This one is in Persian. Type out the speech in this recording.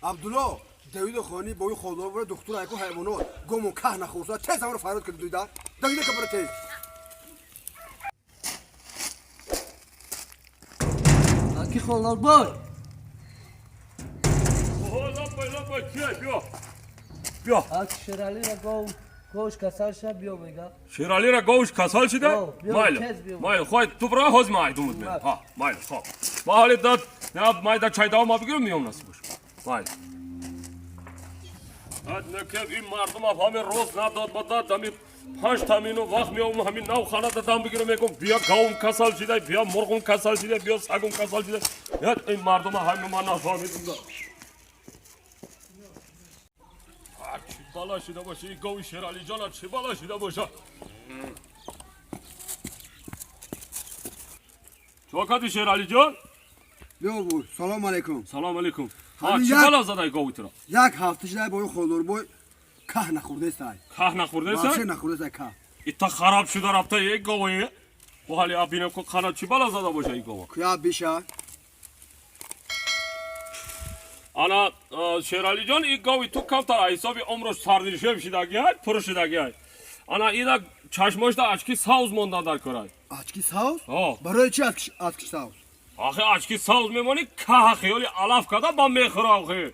عبدالله دوید خانی با خدا بره دکتر ایکو حیوانات گم که نخورسا تیز همون فراد کرد دویده دویده که بره تیز Aqui rolar boy. Lopay, بیا Aqui şerali ra goş kasar şa biyo bega. شیرالی را گوش کسال شده؟ بیا، مایل تز بیا. مایل خواهد تو برای حوز ماهی دومد من ها مایل خواه با حالی داد نه مای داد چای داو ما بگیرم میام نسی باش مایل اد نکب این مردم ها همین روز نداد بداد دمی 5 تامینو وقت میام همین نو خانه دادم بگیرم میگم بیا گاوم کسال شده بیا مرغم کسال شده بیا سگم کسال شده یاد این مردم ها همین من نفهمیدم دا چی بالا شده باشه این گاوی شیرالی جانا چی بالا شده باشه چوکاتی شیرالی جان بیا بو سلام علیکم سلام علیکم همین چی یک- بالا زده گاوی تو را یک هفته شده با خدا بای که نخورده سای که نخورده ماشه سه نخورده سای که ایتا خراب شده رفته یک گاوی و حالی ابینه که خانه چی بالا زده باشه این گاوی کیا بیشه انا شیرالی جان این گاوی تو کمتر حسابی عمرش سردیشه شدگی های پرشدگی های انا اینا چشماش دا اچکی ساوز مونده در کرای آچکی ساوس آه. برای چی آچکی ساوس آخه اچکی ساوز میمونی که خیالی علاف کده با میخوره آخه